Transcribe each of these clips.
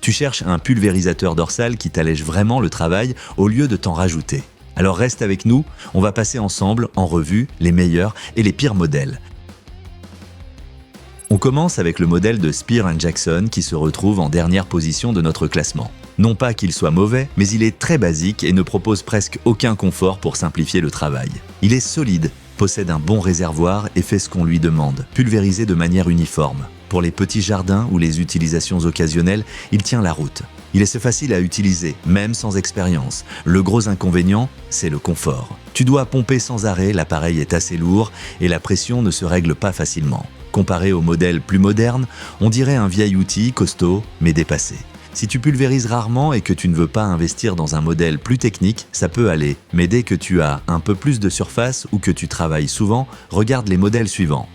Tu cherches un pulvérisateur dorsal qui t'allège vraiment le travail au lieu de t'en rajouter. Alors reste avec nous, on va passer ensemble en revue les meilleurs et les pires modèles. On commence avec le modèle de Spear & Jackson qui se retrouve en dernière position de notre classement. Non pas qu'il soit mauvais, mais il est très basique et ne propose presque aucun confort pour simplifier le travail. Il est solide, possède un bon réservoir et fait ce qu'on lui demande, pulvérisé de manière uniforme. Pour les petits jardins ou les utilisations occasionnelles, il tient la route. Il est facile à utiliser, même sans expérience. Le gros inconvénient, c'est le confort. Tu dois pomper sans arrêt, l'appareil est assez lourd et la pression ne se règle pas facilement. Comparé aux modèles plus modernes, on dirait un vieil outil costaud mais dépassé. Si tu pulvérises rarement et que tu ne veux pas investir dans un modèle plus technique, ça peut aller. Mais dès que tu as un peu plus de surface ou que tu travailles souvent, regarde les modèles suivants.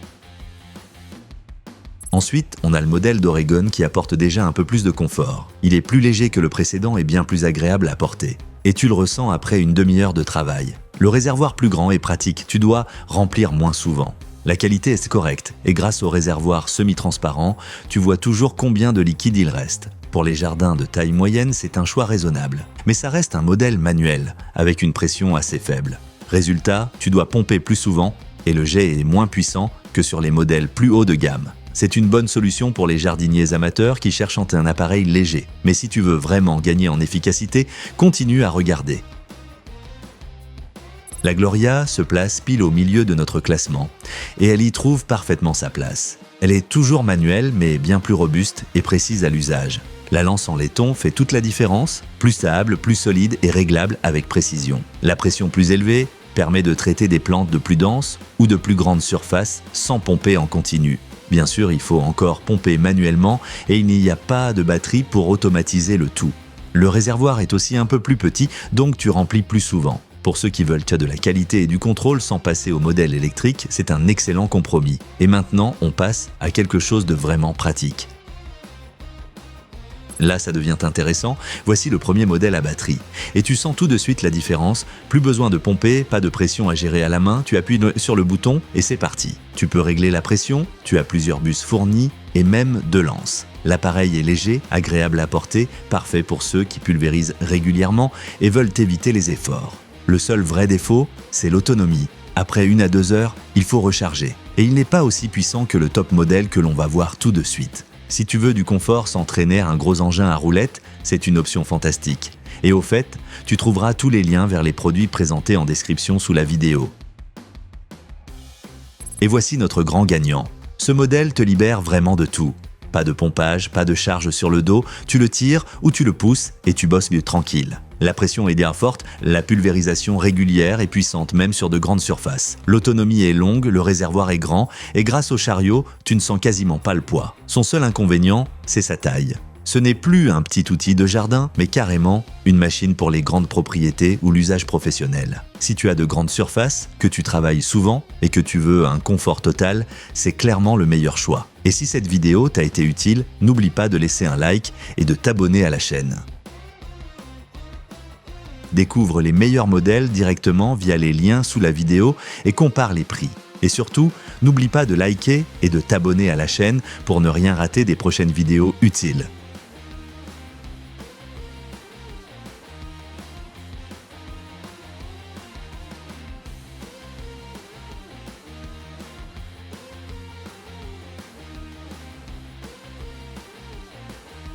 Ensuite, on a le modèle d'Oregon qui apporte déjà un peu plus de confort. Il est plus léger que le précédent et bien plus agréable à porter. Et tu le ressens après une demi-heure de travail. Le réservoir plus grand est pratique, tu dois remplir moins souvent. La qualité est correcte et grâce au réservoir semi-transparent, tu vois toujours combien de liquide il reste. Pour les jardins de taille moyenne, c'est un choix raisonnable. Mais ça reste un modèle manuel, avec une pression assez faible. Résultat, tu dois pomper plus souvent et le jet est moins puissant que sur les modèles plus haut de gamme. C'est une bonne solution pour les jardiniers amateurs qui cherchent un appareil léger. Mais si tu veux vraiment gagner en efficacité, continue à regarder. La Gloria se place pile au milieu de notre classement et elle y trouve parfaitement sa place. Elle est toujours manuelle mais bien plus robuste et précise à l'usage. La lance en laiton fait toute la différence, plus stable, plus solide et réglable avec précision. La pression plus élevée permet de traiter des plantes de plus denses ou de plus grandes surfaces sans pomper en continu. Bien sûr, il faut encore pomper manuellement et il n'y a pas de batterie pour automatiser le tout. Le réservoir est aussi un peu plus petit, donc tu remplis plus souvent. Pour ceux qui veulent de la qualité et du contrôle sans passer au modèle électrique, c'est un excellent compromis. Et maintenant, on passe à quelque chose de vraiment pratique. Là, ça devient intéressant. Voici le premier modèle à batterie. Et tu sens tout de suite la différence. Plus besoin de pomper, pas de pression à gérer à la main. Tu appuies sur le bouton et c'est parti. Tu peux régler la pression, tu as plusieurs bus fournis et même deux lances. L'appareil est léger, agréable à porter, parfait pour ceux qui pulvérisent régulièrement et veulent éviter les efforts. Le seul vrai défaut, c'est l'autonomie. Après 1 à 2 heures, il faut recharger. Et il n'est pas aussi puissant que le top modèle que l'on va voir tout de suite. Si tu veux du confort sans traîner un gros engin à roulettes, c'est une option fantastique. Et au fait, tu trouveras tous les liens vers les produits présentés en description sous la vidéo. Et voici notre grand gagnant. Ce modèle te libère vraiment de tout. Pas de pompage, pas de charge sur le dos, tu le tires ou tu le pousses et tu bosses mieux tranquille. La pression est bien forte, la pulvérisation régulière et puissante même sur de grandes surfaces. L'autonomie est longue, le réservoir est grand et grâce au chariot, tu ne sens quasiment pas le poids. Son seul inconvénient, c'est sa taille. Ce n'est plus un petit outil de jardin, mais carrément une machine pour les grandes propriétés ou l'usage professionnel. Si tu as de grandes surfaces, que tu travailles souvent et que tu veux un confort total, c'est clairement le meilleur choix. Et si cette vidéo t'a été utile, n'oublie pas de laisser un like et de t'abonner à la chaîne. Découvre les meilleurs modèles directement via les liens sous la vidéo et compare les prix. Et surtout, n'oublie pas de liker et de t'abonner à la chaîne pour ne rien rater des prochaines vidéos utiles.